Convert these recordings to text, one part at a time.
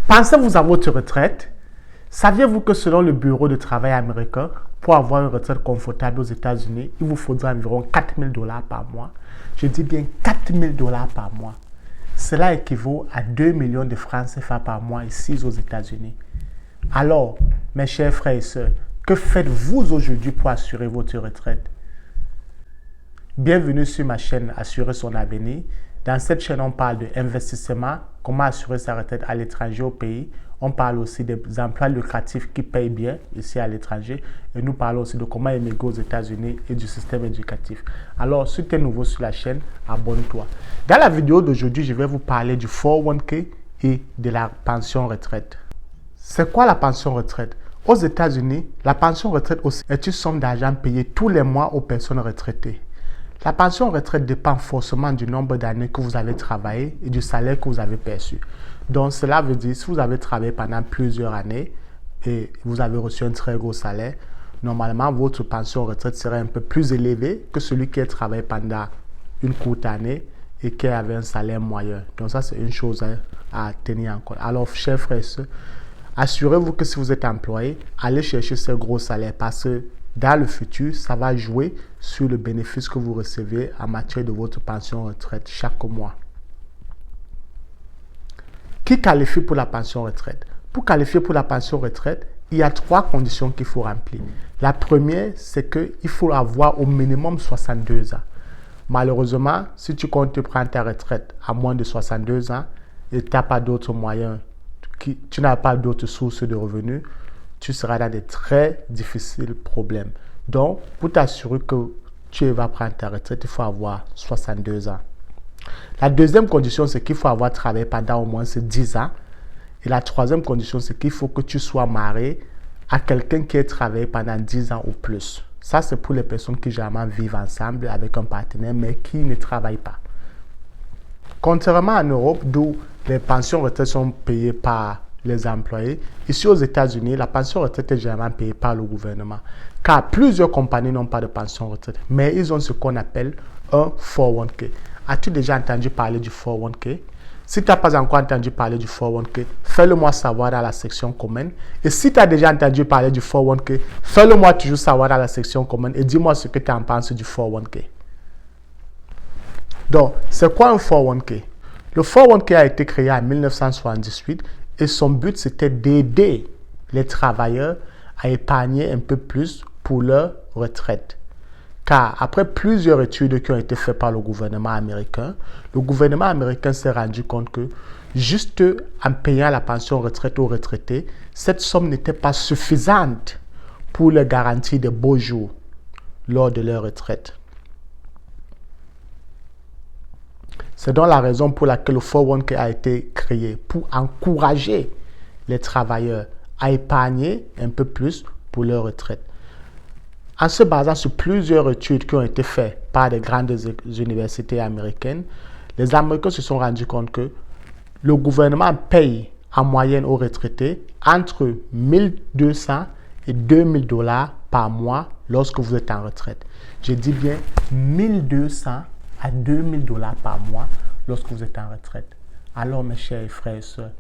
Pensez-vous à votre retraite? Saviez-vous que selon le Bureau de travail américain, pour avoir une retraite confortable aux États-Unis, il vous faudra environ 4 000 $ par mois? Je dis bien 4 000 $ par mois. Cela équivaut à 2 millions de francs CFA par mois ici aux États-Unis. Alors, mes chers frères et sœurs, que faites-vous aujourd'hui pour assurer votre retraite? Bienvenue sur ma chaîne Assurer son avenir. Dans cette chaîne, on parle d'investissement, comment assurer sa retraite à l'étranger au pays. On parle aussi des emplois lucratifs qui payent bien ici à l'étranger. Et nous parlons aussi de comment émigrer aux États-Unis et du système éducatif. Alors, si tu es nouveau sur la chaîne, abonne-toi. Dans la vidéo d'aujourd'hui, je vais vous parler du 401k et de la pension retraite. C'est quoi la pension retraite? Aux États-Unis, la pension retraite aussi est une somme d'argent payée tous les mois aux personnes retraitées. La pension retraite dépend forcément du nombre d'années que vous avez travaillé et du salaire que vous avez perçu. Donc, cela veut dire, si vous avez travaillé pendant plusieurs années et vous avez reçu un très gros salaire, normalement, votre pension retraite serait un peu plus élevée que celui qui a travaillé pendant une courte année et qui avait un salaire moyen. Donc, ça, c'est une chose à tenir en compte. Alors, chers frères et sœurs, assurez-vous que si vous êtes employé, allez chercher ce gros salaire parce que dans le futur, ça va jouer sur le bénéfice que vous recevez en matière de votre pension retraite chaque mois. Qui qualifie pour la pension retraite? Pour qualifier pour la pension retraite, il y a 3 conditions qu'il faut remplir. La première, c'est qu'il faut avoir au minimum 62 ans. Malheureusement, si tu comptes prendre ta retraite à moins de 62 ans et tu n'as pas d'autres moyens, tu n'as pas d'autres sources de revenus, tu seras dans des très difficiles problèmes. Donc, pour t'assurer que tu vas prendre ta retraite, il faut avoir 62 ans. La deuxième condition, c'est qu'il faut avoir travaillé pendant au moins 10 ans. Et la troisième condition, c'est qu'il faut que tu sois marié à quelqu'un qui a travaillé pendant 10 ans ou plus. Ça, c'est pour les personnes qui généralement vivent ensemble avec un partenaire, mais qui ne travaillent pas. Contrairement en Europe, d'où les pensions retraite sont payées par les employés, ici aux États-Unis, la pension retraite est généralement payée par le gouvernement. Car plusieurs compagnies n'ont pas de pension retraite, mais ils ont ce qu'on appelle un 401k. As-tu déjà entendu parler du 401k? Si tu n'as pas encore entendu parler du 401k, fais-le-moi savoir dans la section comment. Et si tu as déjà entendu parler du 401k, fais-le-moi toujours savoir dans la section comment et dis-moi ce que tu en penses du 401k. Donc, c'est quoi un 401k? Le 401k a été créé en 1978 et son but, c'était d'aider les travailleurs à épargner un peu plus pour leur retraite. Car après plusieurs études qui ont été faites par le gouvernement américain s'est rendu compte que juste en payant la pension retraite aux retraités, cette somme n'était pas suffisante pour leur garantir de beaux jours lors de leur retraite. C'est donc la raison pour laquelle le 401k a été créé, pour encourager les travailleurs à épargner un peu plus pour leur retraite. En se basant sur plusieurs études qui ont été faites par des grandes universités américaines, les Américains se sont rendus compte que le gouvernement paye en moyenne aux retraités entre 1 200 et 2 000 $ par mois lorsque vous êtes en retraite. Je dis bien 1 200 à 2 000 $ par mois lorsque vous êtes en retraite. Alors, mes chers frères et sœurs,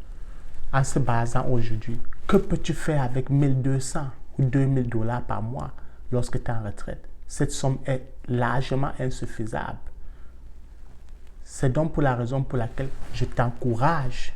en se basant aujourd'hui, que peux-tu faire avec 1 200 ou 2 000 $ par mois lorsque tu es en retraite? Cette somme est largement insuffisable. C'est donc pour la raison pour laquelle je t'encourage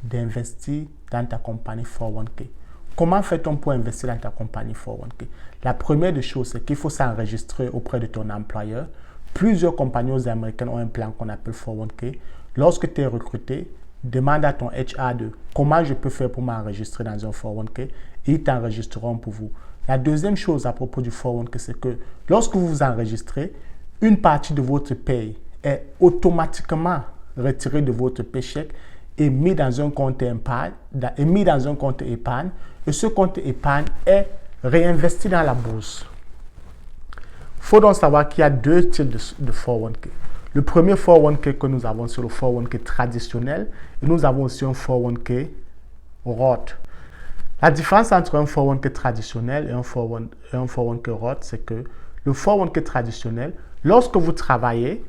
d'investir dans ta compagnie 401k. Comment fait-on pour investir dans ta compagnie 401k? La première des choses, c'est qu'il faut s'enregistrer auprès de ton employeur. Plusieurs compagnies américaines ont un plan qu'on appelle 401k. Lorsque tu es recruté, demande à ton HR de comment je peux faire pour m'enregistrer dans un 401k et ils t'enregistreront pour vous. La deuxième chose à propos du 401k, c'est que lorsque vous vous enregistrez, une partie de votre paye est automatiquement retirée de votre paycheck et mis dans un compte épargne, et ce compte épargne est réinvesti dans la bourse. Il faut donc savoir qu'il y a 2 types de 401k. Le premier 401k que nous avons, c'est le 401k traditionnel et nous avons aussi un 401k Roth. La différence entre un 401k traditionnel et un 401k Roth, c'est que le 401k traditionnel, lorsque vous travaillez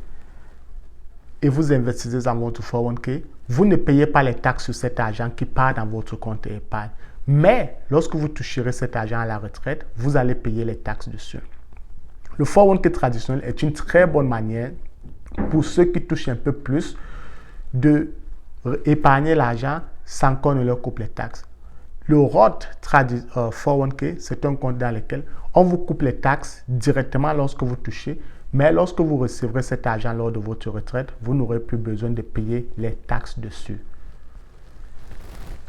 et vous investissez dans votre 401k, vous ne payez pas les taxes sur cet argent qui part dans votre compte épargne. Mais lorsque vous toucherez cet argent à la retraite, vous allez payer les taxes dessus. Le 401k traditionnel est une très bonne manière pour ceux qui touchent un peu plus de épargner l'argent sans qu'on ne leur coupe les taxes. Le Roth 401k, c'est un compte dans lequel on vous coupe les taxes directement lorsque vous touchez, mais lorsque vous recevrez cet argent lors de votre retraite, vous n'aurez plus besoin de payer les taxes dessus.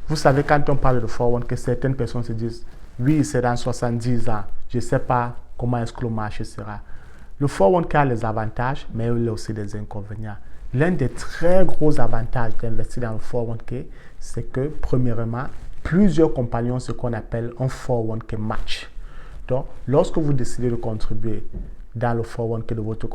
Vous savez, quand on parle de 401k, certaines personnes se disent « Oui, c'est dans 70 ans, je ne sais pas comment est-ce que le marché sera. » Le 401k a les avantages, mais il a aussi des inconvénients. L'un des très gros avantages d'investir dans le 401k, c'est que, premièrement, plusieurs compagnies ont ce qu'on appelle un 401k match. Donc, lorsque vous décidez de contribuer dans le 401k de votre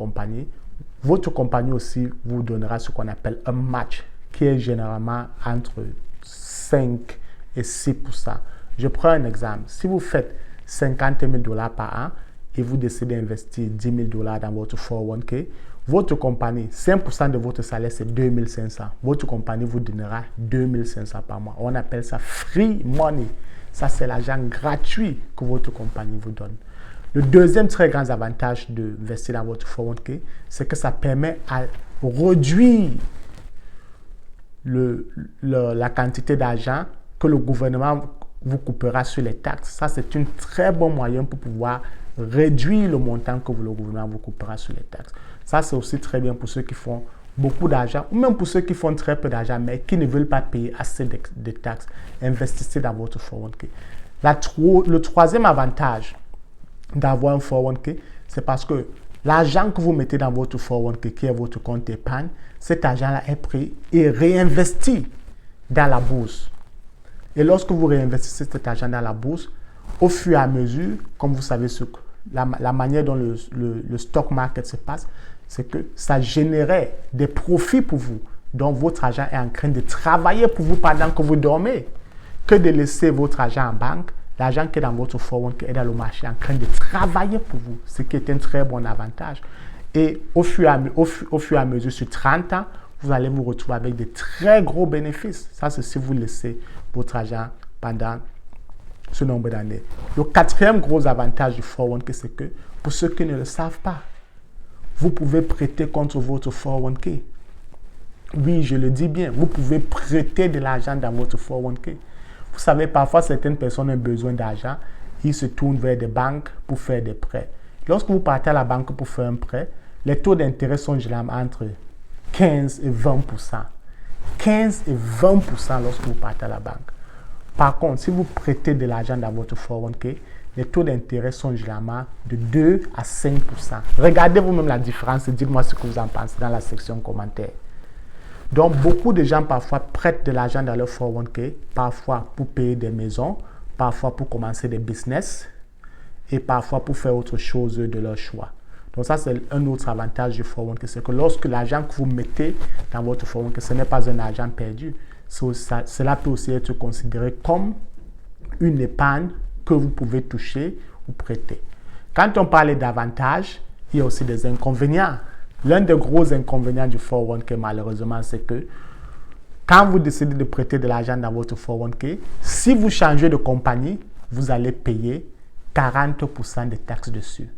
compagnie aussi vous donnera ce qu'on appelle un match, qui est généralement entre 5 et 6%. Je prends un exemple. Si vous faites 50 000 $ par an et vous décidez d'investir 10 000 $ dans votre 401k, votre compagnie, 5% de votre salaire, c'est 2 500. Votre compagnie vous donnera 2 500 par mois. On appelle ça free money. Ça, c'est l'argent gratuit que votre compagnie vous donne. Le deuxième très grand avantage d'investir dans votre 401k, c'est que ça permet à réduire la quantité d'argent que le gouvernement vous coupera sur les taxes. Ça, c'est un très bon moyen pour pouvoir réduire le montant que le gouvernement vous coupera sur les taxes. Ça, c'est aussi très bien pour ceux qui font beaucoup d'argent, ou même pour ceux qui font très peu d'argent, mais qui ne veulent pas payer assez de taxes. Investissez dans votre 401k. Le troisième avantage d'avoir un 401k, c'est parce que l'argent que vous mettez dans votre 401k, qui est votre compte épargne, cet argent-là est pris et réinvesti dans la bourse. Et lorsque vous réinvestissez cet argent dans la bourse, au fur et à mesure, comme vous savez, la manière dont le stock market se passe, c'est que ça générait des profits pour vous. Donc, votre argent est en train de travailler pour vous pendant que vous dormez. Que de laisser votre argent en banque, l'argent qui est dans votre 401k est dans le marché en train de travailler pour vous, ce qui est un très bon avantage. Et au fur et à mesure, sur 30 ans, vous allez vous retrouver avec de très gros bénéfices. Ça, c'est si vous laissez votre argent pendant ce nombre d'années. Le quatrième gros avantage du 401k, c'est que pour ceux qui ne le savent pas, vous pouvez prêter contre votre 401k. Oui, je le dis bien, vous pouvez prêter de l'argent dans votre 401k. Vous savez, parfois, certaines personnes ont besoin d'argent. Ils se tournent vers des banques pour faire des prêts. Lorsque vous partez à la banque pour faire un prêt, les taux d'intérêt sont généralement entre 15 et 20%. 15 et 20% lorsque vous partez à la banque. Par contre, si vous prêtez de l'argent dans votre 401k, les taux d'intérêt sont généralement de 2 à 5%. Regardez vous-même la différence et dites-moi ce que vous en pensez dans la section commentaires. Donc, beaucoup de gens parfois prêtent de l'argent dans leur 401k, parfois pour payer des maisons, parfois pour commencer des business et parfois pour faire autre chose de leur choix. Donc, ça, c'est un autre avantage du 401k, c'est que lorsque l'argent que vous mettez dans votre 401k, ce n'est pas un argent perdu. Cela peut aussi être considéré comme une épargne que vous pouvez toucher ou prêter. Quand on parle d'avantages, il y a aussi des inconvénients. L'un des gros inconvénients du 401k, malheureusement, c'est que quand vous décidez de prêter de l'argent dans votre 401k, si vous changez de compagnie, vous allez payer 40% de taxes dessus.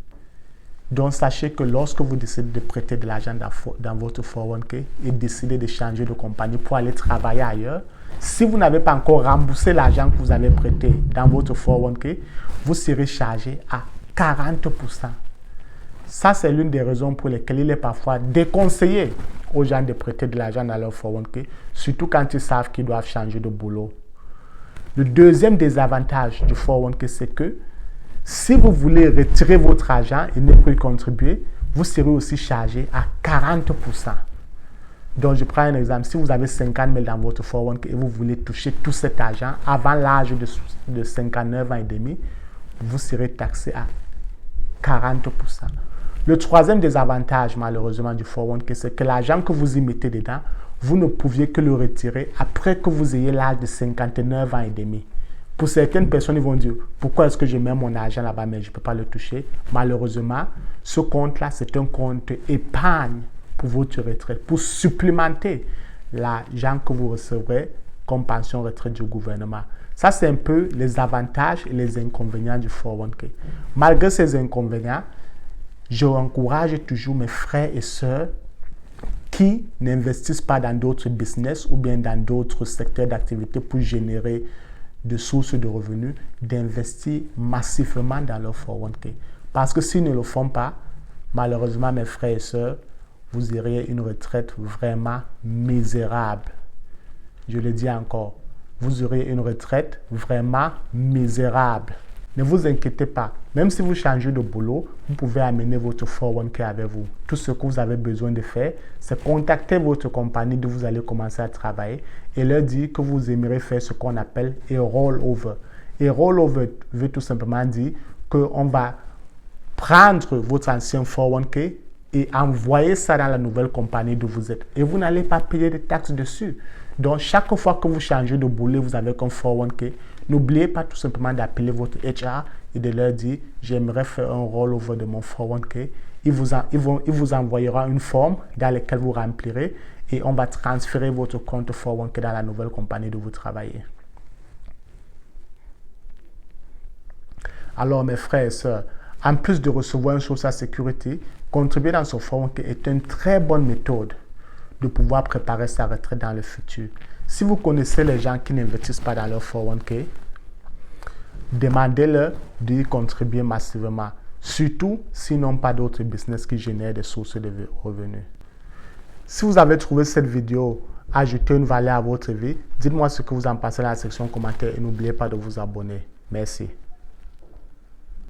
Donc, sachez que lorsque vous décidez de prêter de l'argent dans votre 401k et décidez de changer de compagnie pour aller travailler ailleurs, si vous n'avez pas encore remboursé l'argent que vous avez prêté dans votre 401k, vous serez chargé à 40%. Ça, c'est l'une des raisons pour lesquelles il est parfois déconseillé aux gens de prêter de l'argent dans leur 401k, surtout quand ils savent qu'ils doivent changer de boulot. Le deuxième désavantage du 401k, c'est que si vous voulez retirer votre argent et ne plus contribuer, vous serez aussi chargé à 40%. Donc, je prends un exemple. Si vous avez 50 000 dans votre 401k et vous voulez toucher tout cet argent avant l'âge de 59 ans et demi, vous serez taxé à 40%. Le troisième désavantage, malheureusement, du 401k, c'est que l'argent que vous y mettez dedans, vous ne pouviez que le retirer après que vous ayez l'âge de 59 ans et demi. Pour certaines personnes, ils vont dire, pourquoi est-ce que je mets mon argent là-bas, mais je ne peux pas le toucher? Malheureusement, ce compte-là, c'est un compte épargne pour votre retraite, pour supplémenter l'argent que vous recevrez comme pension retraite du gouvernement. Ça, c'est un peu les avantages et les inconvénients du 401k. Malgré ces inconvénients, je encourage toujours mes frères et sœurs qui n'investissent pas dans d'autres business ou bien dans d'autres secteurs d'activité pour générer de sources de revenus, d'investir massivement dans leur 401k. Parce que s'ils ne le font pas, malheureusement, mes frères et sœurs, vous aurez une retraite vraiment misérable. Je le dis encore, vous aurez une retraite vraiment misérable. Ne vous inquiétez pas, même si vous changez de boulot, vous pouvez amener votre 401k avec vous. Tout ce que vous avez besoin de faire, c'est contacter votre compagnie d'où vous allez commencer à travailler et leur dire que vous aimeriez faire ce qu'on appelle un rollover. Et rollover veut tout simplement dire qu'on va prendre votre ancien 401k et envoyer ça dans la nouvelle compagnie d'où vous êtes. Et vous n'allez pas payer de taxes dessus. Donc, chaque fois que vous changez de boulot, vous avez comme 401k, n'oubliez pas tout simplement d'appeler votre HR et de leur dire « J'aimerais faire un rollover de mon 401k ». Il vous envoyera une forme dans laquelle vous remplirez et on va transférer votre compte 401k dans la nouvelle compagnie d'où vous travaillez. Alors, mes frères et sœurs, en plus de recevoir une Social Security, contribuer dans son 401k est une très bonne méthode de pouvoir préparer sa retraite dans le futur. Si vous connaissez les gens qui n'investissent pas dans leur 401k, demandez-leur d'y contribuer massivement, surtout s'ils n'ont pas d'autres business qui génèrent des sources de revenus. Si vous avez trouvé cette vidéo ajouter une valeur à votre vie, dites-moi ce que vous en pensez dans la section commentaires et n'oubliez pas de vous abonner. Merci.